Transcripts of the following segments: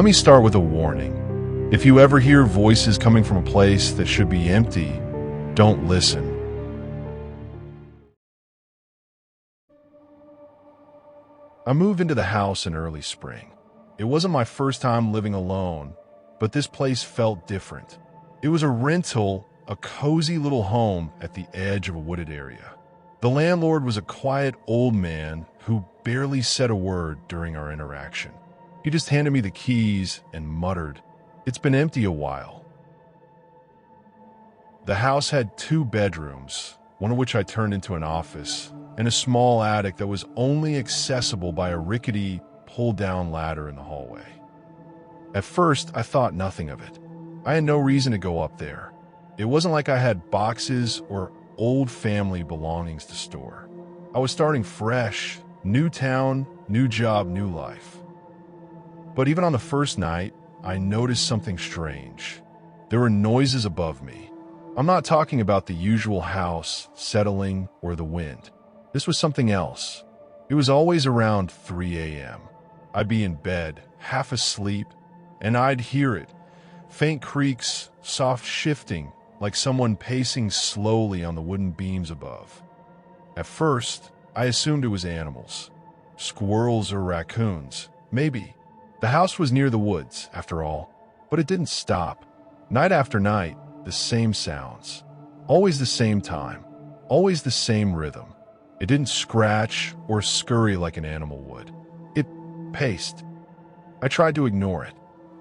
Let me start with a warning. If you ever hear voices coming from a place that should be empty, don't listen. I moved into the house in early spring. It wasn't my first time living alone, but this place felt different. It was a rental, a cozy little home at the edge of a wooded area. The landlord was a quiet old man who barely said a word during our interaction. He just handed me the keys and muttered, "It's been empty a while." The house had 2 bedrooms, one of which I turned into an office, and a small attic that was only accessible by a rickety, pull-down ladder in the hallway. At first, I thought nothing of it. I had no reason to go up there. It wasn't like I had boxes or old family belongings to store. I was starting fresh, new town, new job, new life. But even on the first night, I noticed something strange. There were noises above me. I'm not talking about the usual house, settling, or the wind. This was something else. It was always around 3 a.m. I'd be in bed, half asleep, and I'd hear it. Faint creaks, soft shifting, like someone pacing slowly on the wooden beams above. At first, I assumed it was animals. Squirrels or raccoons, maybe. The house was near the woods, after all, but it didn't stop. Night after night, the same sounds. Always the same time. Always the same rhythm. It didn't scratch or scurry like an animal would. It paced. I tried to ignore it.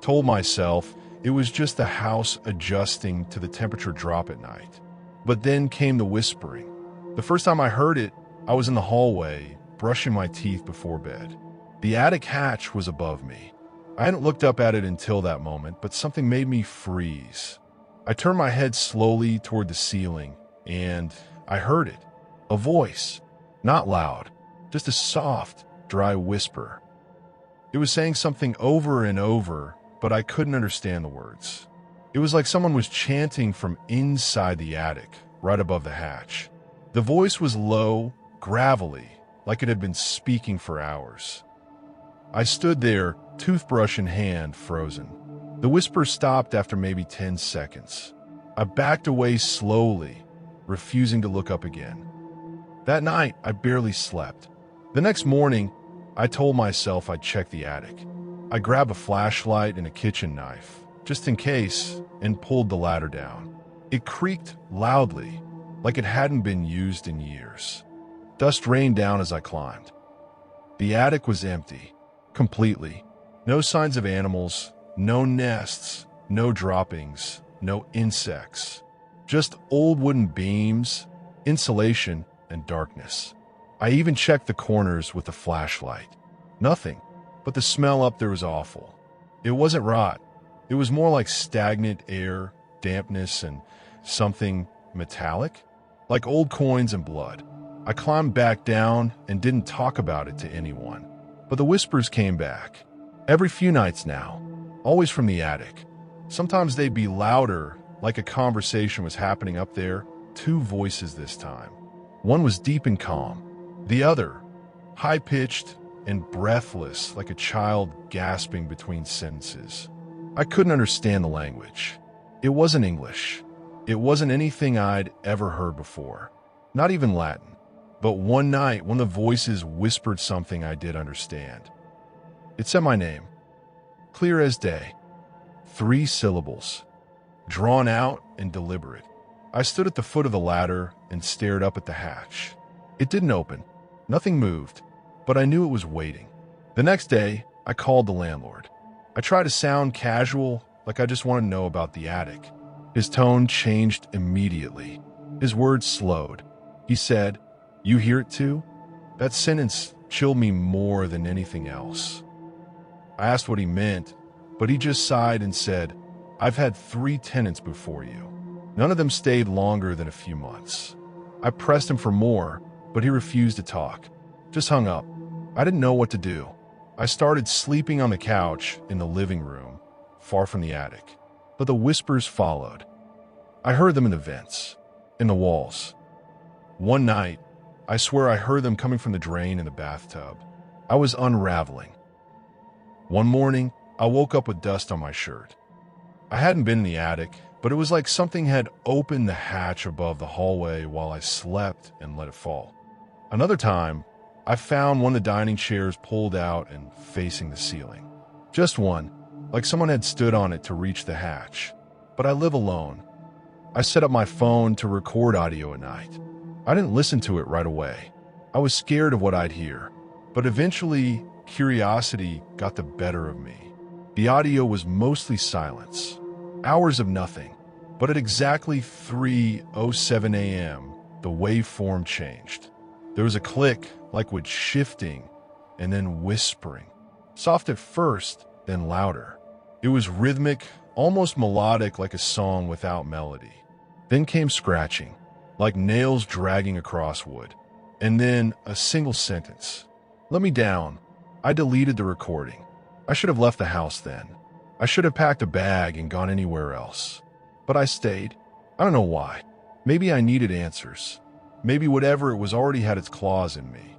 Told myself it was just the house adjusting to the temperature drop at night. But then came the whispering. The first time I heard it, I was in the hallway, brushing my teeth before bed. The attic hatch was above me. I hadn't looked up at it until that moment, but something made me freeze. I turned my head slowly toward the ceiling, and I heard it. A voice. Not loud, just a soft, dry whisper. It was saying something over and over, but I couldn't understand the words. It was like someone was chanting from inside the attic, right above the hatch. The voice was low, gravelly, like it had been speaking for hours. I stood there, toothbrush in hand, frozen. The whisper stopped after maybe 10 seconds. I backed away slowly, refusing to look up again. That night, I barely slept. The next morning, I told myself I'd check the attic. I grabbed a flashlight and a kitchen knife, just in case, and pulled the ladder down. It creaked loudly, like it hadn't been used in years. Dust rained down as I climbed. The attic was empty. Completely. No signs of animals, no nests, no droppings, no insects. Just old wooden beams, insulation, and darkness. I even checked the corners with the flashlight. Nothing, but the smell up there was awful. It wasn't rot. It was more like stagnant air, dampness, and something metallic, like old coins and blood. I climbed back down and didn't talk about it to anyone. But the whispers came back. Every few nights now. Always from the attic. Sometimes they'd be louder, like a conversation was happening up there. 2 voices this time. One was deep and calm. The other, high-pitched and breathless, like a child gasping between sentences. I couldn't understand the language. It wasn't English. It wasn't anything I'd ever heard before. Not even Latin. But one night, one of the voices whispered something I did understand. It said my name, clear as day. 3 syllables, drawn out and deliberate. I stood at the foot of the ladder and stared up at the hatch. It didn't open. Nothing moved, but I knew it was waiting. The next day, I called the landlord. I tried to sound casual, like I just wanted to know about the attic. His tone changed immediately. His words slowed. He said, "You hear it too?" That sentence chilled me more than anything else. I asked what he meant, but he just sighed and said, "I've had 3 tenants before you. None of them stayed longer than a few months." I pressed him for more, but he refused to talk. Just hung up. I didn't know what to do. I started sleeping on the couch in the living room, far from the attic. But the whispers followed. I heard them in the vents, in the walls. One night, I swear I heard them coming from the drain in the bathtub. I was unraveling. One morning, I woke up with dust on my shirt. I hadn't been in the attic, but it was like something had opened the hatch above the hallway while I slept and let it fall. Another time, I found one of the dining chairs pulled out and facing the ceiling. Just one, like someone had stood on it to reach the hatch. But I live alone. I set up my phone to record audio at night. I didn't listen to it right away. I was scared of what I'd hear. But eventually, curiosity got the better of me. The audio was mostly silence. Hours of nothing. But at exactly 3:07 a.m., the waveform changed. There was a click, like wood shifting, and then whispering. Soft at first, then louder. It was rhythmic, almost melodic, like a song without melody. Then came scratching, like nails dragging across wood. And then a single sentence. Let me down. I deleted the recording. I should have left the house then. I should have packed a bag and gone anywhere else. But I stayed. I don't know why. Maybe I needed answers. Maybe whatever it was already had its claws in me.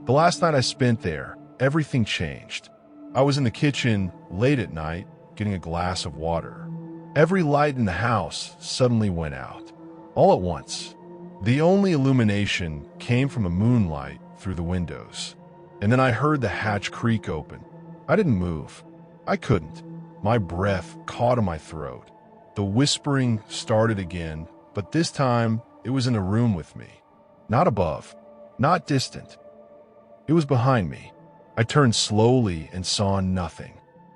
The last night I spent there, everything changed. I was in the kitchen late at night, getting a glass of water. Every light in the house suddenly went out. All at once. The only illumination came from the moonlight through the windows. And then I heard the hatch creak open. I didn't move. I couldn't. My breath caught in my throat. The whispering started again, but this time it was in a room with me. Not above, not distant. It was behind me. I turned slowly and saw nothing.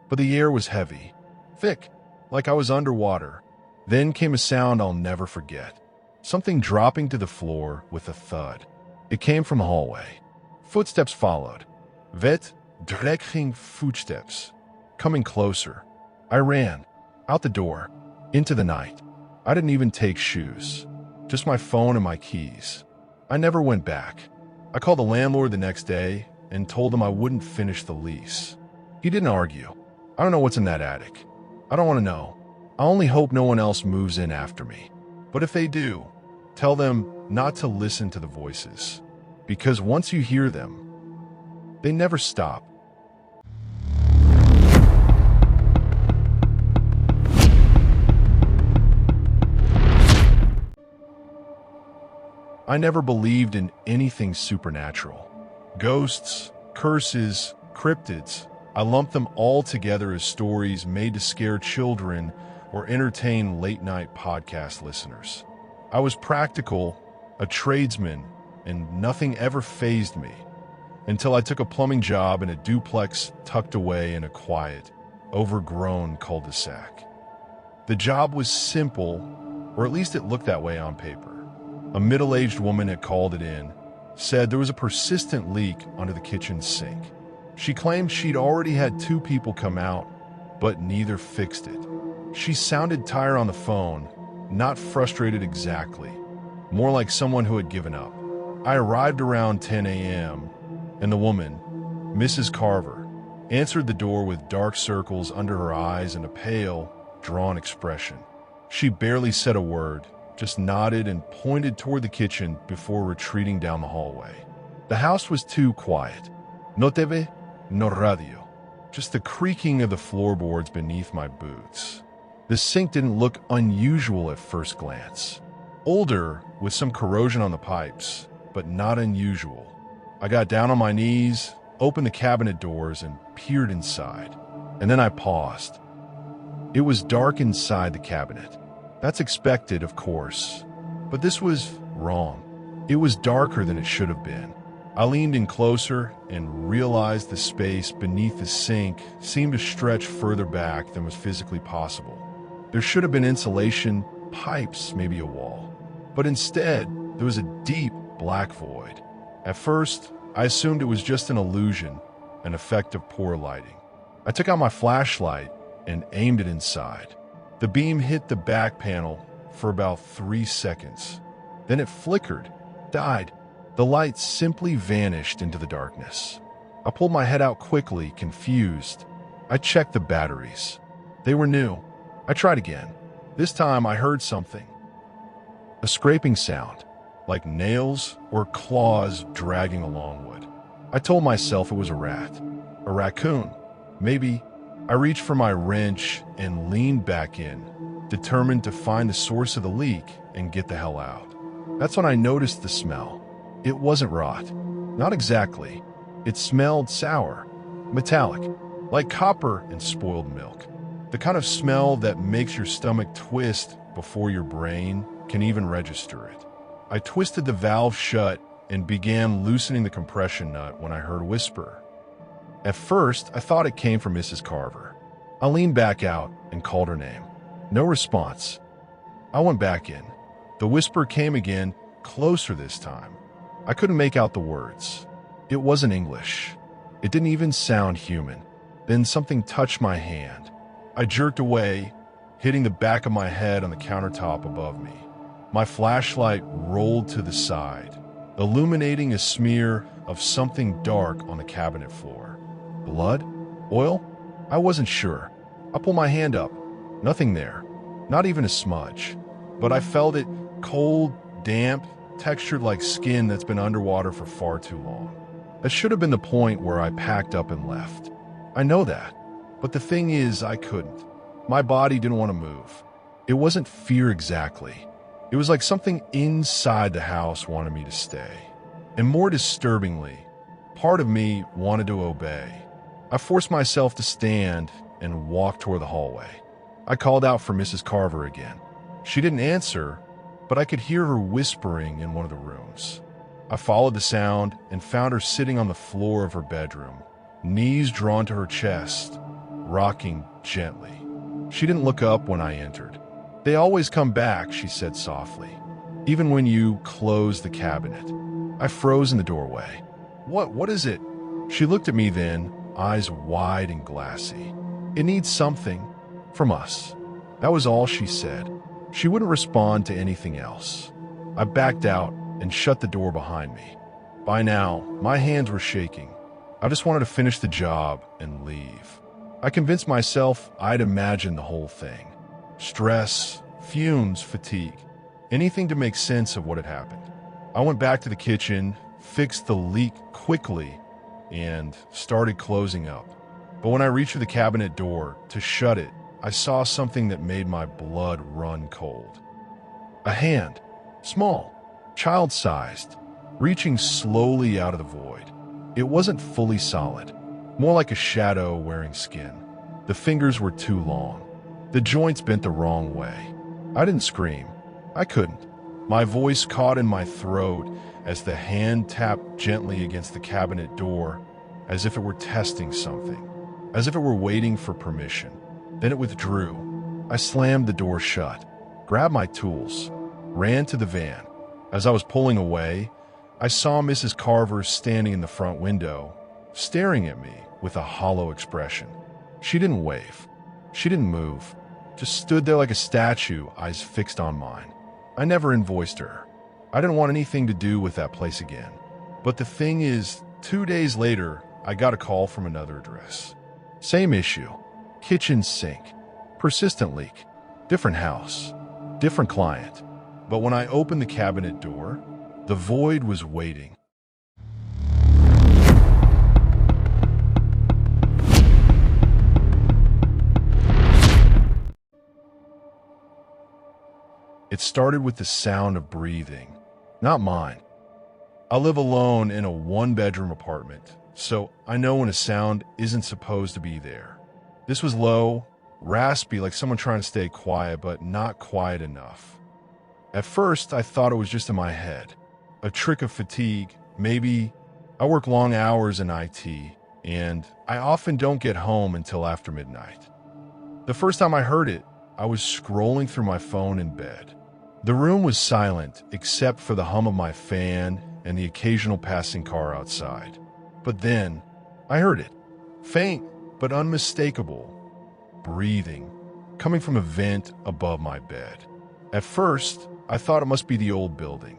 But the air was heavy, thick, like I was underwater. Then came a sound I'll never forget. Something dropping to the floor with a thud. It came from the hallway. Footsteps followed. Vet dreckig footsteps. Coming closer. I ran. Out the door. Into the night. I didn't even take shoes. Just my phone and my keys. I never went back. I called the landlord the next day and told him I wouldn't finish the lease. He didn't argue. I don't know what's in that attic. I don't want to know. I only hope no one else moves in after me. But if they do, tell them not to listen to the voices. Because once you hear them, they never stop. I never believed in anything supernatural. Ghosts, curses, cryptids. I lumped them all together as stories made to scare children or entertain late-night podcast listeners. I was practical, a tradesman, and nothing ever fazed me until I took a plumbing job in a duplex tucked away in a quiet, overgrown cul-de-sac. The job was simple, or at least it looked that way on paper. A middle-aged woman had called it in, said there was a persistent leak under the kitchen sink. She claimed she'd already had 2 people come out, but neither fixed it. She sounded tired on the phone, not frustrated exactly, more like someone who had given up. I arrived around 10 a.m., and the woman, Mrs. Carver, answered the door with dark circles under her eyes and a pale, drawn expression. She barely said a word, just nodded and pointed toward the kitchen before retreating down the hallway. The house was too quiet. No TV, no radio. Just the creaking of the floorboards beneath my boots. The sink didn't look unusual at first glance. Older, with some corrosion on the pipes, but not unusual. I got down on my knees, opened the cabinet doors, and peered inside. And then I paused. It was dark inside the cabinet. That's expected, of course. But this was wrong. It was darker than it should have been. I leaned in closer and realized the space beneath the sink seemed to stretch further back than was physically possible. There should have been insulation, pipes, maybe a wall. But instead, there was a deep black void. At first, I assumed it was just an illusion, an effect of poor lighting. I took out my flashlight and aimed it inside. The beam hit the back panel for about 3 seconds. Then it flickered, died. The light simply vanished into the darkness. I pulled my head out quickly, confused. I checked the batteries. They were new. I tried again. This time I heard something. A scraping sound, like nails or claws dragging along wood. I told myself it was a rat, a raccoon, maybe I reached for my wrench and leaned back in, determined to find the source of the leak and get the hell out. That's when I noticed the smell. It wasn't rot. Not exactly. It smelled sour, metallic, like copper and spoiled milk. The kind of smell that makes your stomach twist before your brain can even register it. I twisted the valve shut and began loosening the compression nut when I heard a whisper. At first, I thought it came from Mrs. Carver. I leaned back out and called her name. No response. I went back in. The whisper came again, closer this time. I couldn't make out the words. It wasn't English. It didn't even sound human. Then something touched my hand. I jerked away, hitting the back of my head on the countertop above me. My flashlight rolled to the side, illuminating a smear of something dark on the cabinet floor. Blood? Oil? I wasn't sure. I pulled my hand up. Nothing there. Not even a smudge. But I felt it cold, damp, textured like skin that's been underwater for far too long. That should have been the point where I packed up and left. I know that. But the thing is, I couldn't. My body didn't want to move. It wasn't fear exactly. It was like something inside the house wanted me to stay. And more disturbingly, part of me wanted to obey. I forced myself to stand and walk toward the hallway. I called out for Mrs. Carver again. She didn't answer, but I could hear her whispering in one of the rooms. I followed the sound and found her sitting on the floor of her bedroom, knees drawn to her chest, rocking gently. She didn't look up when I entered. "They always come back," she said softly, "even when you close the cabinet." I froze in the doorway. What is it?" She looked at me then, eyes wide and glassy. "It needs something from us." That was all she said. She wouldn't respond to anything else. I backed out and shut the door behind me. By now, my hands were shaking. I just wanted to finish the job and leave. I convinced myself I'd imagined the whole thing. Stress, fumes, fatigue, anything to make sense of what had happened. I went back to the kitchen, fixed the leak quickly, and started closing up. But when I reached for the cabinet door to shut it, I saw something that made my blood run cold. A hand, small, child-sized, reaching slowly out of the void. It wasn't fully solid, more like a shadow wearing skin. The fingers were too long. The joints bent the wrong way. I didn't scream. I couldn't. My voice caught in my throat as the hand tapped gently against the cabinet door, as if it were testing something, as if it were waiting for permission. Then it withdrew. I slammed the door shut, grabbed my tools, ran to the van. As I was pulling away, I saw Mrs. Carver standing in the front window, staring at me with a hollow expression. She didn't wave. She didn't move. Just stood there like a statue, eyes fixed on mine. I never invoiced her. I didn't want anything to do with that place again. But the thing is, 2 days later, I got a call from another address. Same issue. Kitchen sink. Persistent leak. Different house. Different client. But when I opened the cabinet door, the void was waiting. It started with the sound of breathing, not mine. I live alone in a one-bedroom apartment, so I know when a sound isn't supposed to be there. This was low, raspy, like someone trying to stay quiet, but not quiet enough. At first, I thought it was just in my head, a trick of fatigue. Maybe I work long hours in IT, and I often don't get home until after midnight. The first time I heard it, I was scrolling through my phone in bed. The room was silent except for the hum of my fan and the occasional passing car outside. But then, I heard it. Faint, but unmistakable. Breathing, coming from a vent above my bed. At first, I thought it must be the old building.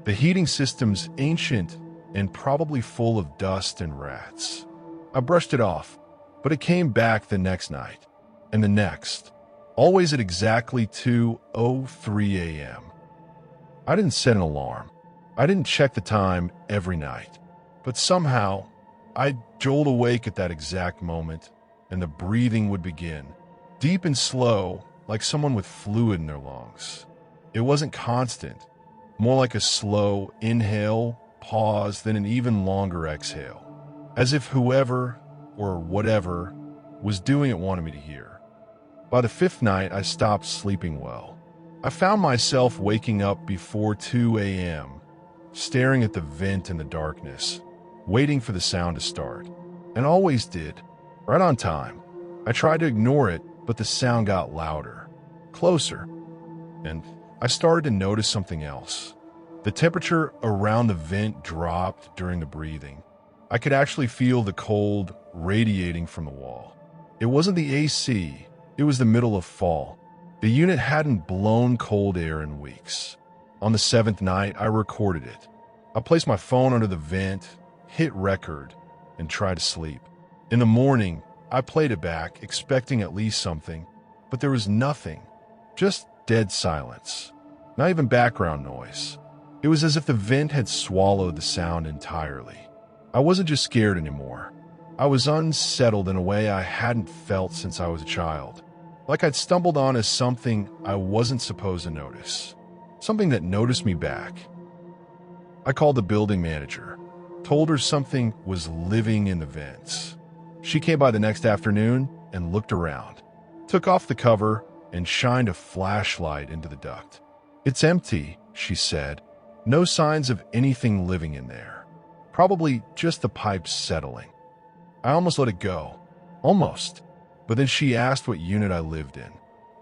The heating system's ancient and probably full of dust and rats. I brushed it off, but it came back the next night, and the next. Always at exactly 2:03 a.m. I didn't set an alarm. I didn't check the time every night. But somehow, I'd jolt awake at that exact moment, and the breathing would begin. Deep and slow, like someone with fluid in their lungs. It wasn't constant, more like a slow inhale, pause, then an even longer exhale. As if whoever, or whatever, was doing it wanted me to hear. By the fifth night, I stopped sleeping well. I found myself waking up before 2 a.m., staring at the vent in the darkness, waiting for the sound to start. And always did, right on time. I tried to ignore it, but the sound got louder, closer, and I started to notice something else. The temperature around the vent dropped during the breathing. I could actually feel the cold radiating from the wall. It wasn't the AC, it was the middle of fall. The unit hadn't blown cold air in weeks. On the seventh night, I recorded it. I placed my phone under the vent, hit record, and tried to sleep. In the morning, I played it back, expecting at least something, but there was nothing. Just dead silence. Not even background noise. It was as if the vent had swallowed the sound entirely. I wasn't just scared anymore. I was unsettled in a way I hadn't felt since I was a child. Like I'd stumbled on as something I wasn't supposed to notice. Something that noticed me back. I called the building manager, told her something was living in the vents. She came by the next afternoon and looked around, took off the cover, and shined a flashlight into the duct. "It's empty," she said. "No signs of anything living in there. Probably just the pipes settling." I almost let it go. Almost. But then she asked what unit I lived in.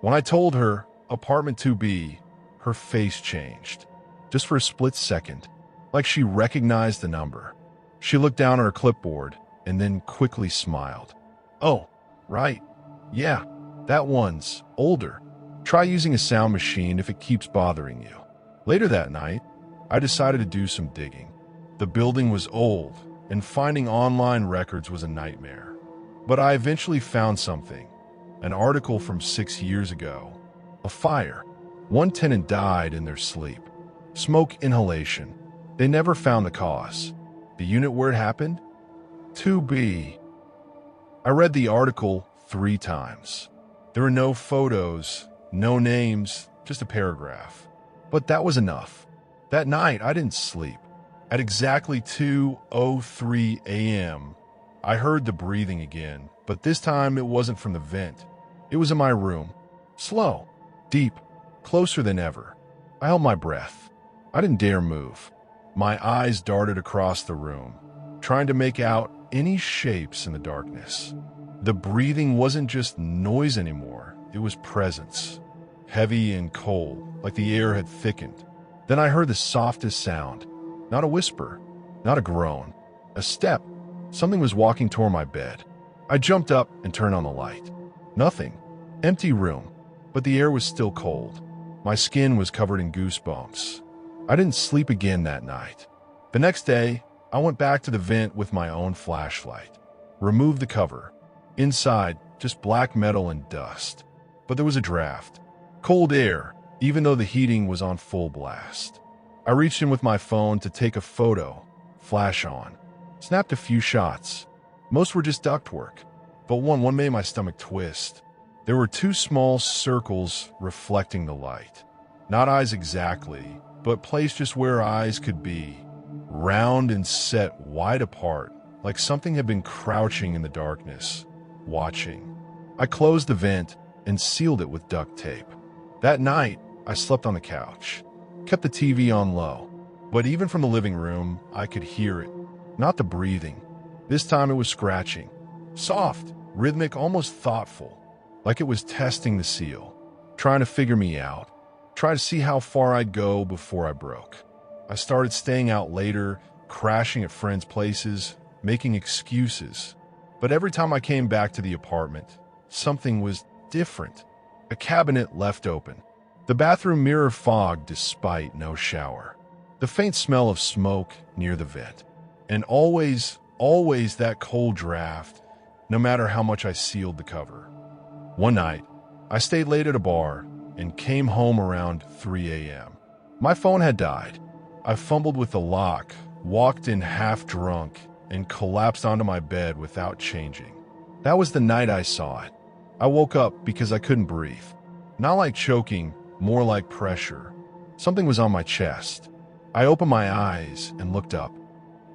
When I told her, apartment 2B, her face changed. Just for a split second. Like she recognized the number. She looked down at her clipboard and then quickly smiled. "Oh, right. Yeah, that one's older. Try using a sound machine if it keeps bothering you." Later that night, I decided to do some digging. The building was old, and finding online records was a nightmare. But I eventually found something. An article from 6 years ago. A fire. One tenant died in their sleep. Smoke inhalation. They never found the cause. The unit where it happened? 2B. I read the article 3 times. There were no photos, no names, just a paragraph. But that was enough. That night, I didn't sleep. At exactly 2:03 a.m., I heard the breathing again, but this time it wasn't from the vent. It was in my room. Slow, deep, closer than ever. I held my breath. I didn't dare move. My eyes darted across the room, trying to make out any shapes in the darkness. The breathing wasn't just noise anymore, it was presence. Heavy and cold, like the air had thickened. Then I heard the softest sound. Not a whisper, not a groan. A step. Something was walking toward my bed. I jumped up and turned on the light. Nothing. Empty room. But the air was still cold. My skin was covered in goosebumps. I didn't sleep again that night. The next day, I went back to the vent with my own flashlight. Removed the cover. Inside, just black metal and dust. But there was a draft. Cold air, even though the heating was on full blast. I reached in with my phone to take a photo. Flash on. Snapped a few shots. Most were just ductwork, but one made my stomach twist. There were 2 small circles reflecting the light. Not eyes exactly, but placed just where eyes could be. Round and set wide apart, like something had been crouching in the darkness, watching. I closed the vent and sealed it with duct tape. That night, I slept on the couch. Kept the TV on low. But even from the living room, I could hear it. Not the breathing. This time it was scratching. Soft, rhythmic, almost thoughtful. Like it was testing the seal. Trying to figure me out. Try to see how far I'd go before I broke. I started staying out later, crashing at friends' places, making excuses. But every time I came back to the apartment, something was different. A cabinet left open. The bathroom mirror fogged despite no shower. The faint smell of smoke near the vent. And always that cold draft, no matter how much I sealed the cover. One night, I stayed late at a bar and came home around 3 a.m. My phone had died. I fumbled with the lock, walked in half drunk, and collapsed onto my bed without changing. That was the night I saw it. I woke up because I couldn't breathe. Not like choking, more like pressure. Something was on my chest. I opened my eyes and looked up.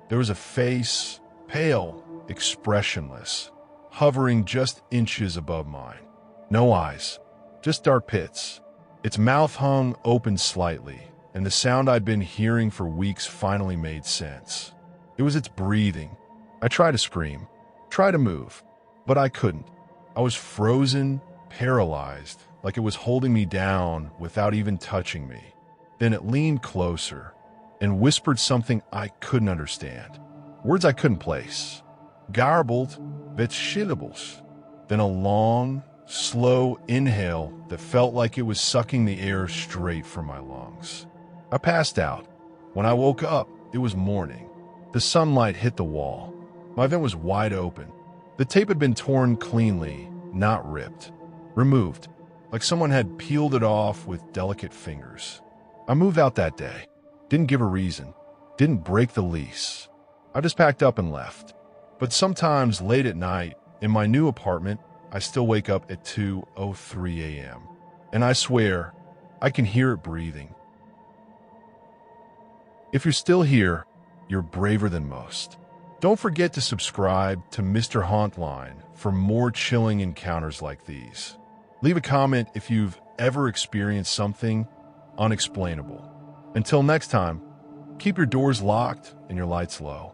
There was a face, pale, expressionless, hovering just inches above mine. No eyes, just dark pits. Its mouth hung open slightly, and the sound I'd been hearing for weeks finally made sense. It was its breathing. I tried to scream, tried to move, but I couldn't. I was frozen, paralyzed, like it was holding me down without even touching me. Then it leaned closer and whispered something I couldn't understand. Words I couldn't place. Garbled vegetables. Then a long, slow inhale that felt like it was sucking the air straight from my lungs. I passed out. When I woke up, it was morning. The sunlight hit the wall. My vent was wide open. The tape had been torn cleanly, not ripped. Removed, like someone had peeled it off with delicate fingers. I moved out that day. Didn't give a reason. Didn't break the lease. I just packed up and left. But sometimes late at night, in my new apartment, I still wake up at 2:03 a.m. And I swear, I can hear it breathing. If you're still here, you're braver than most. Don't forget to subscribe to Mr. Hauntline for more chilling encounters like these. Leave a comment if you've ever experienced something unexplainable. Until next time, keep your doors locked and your lights low.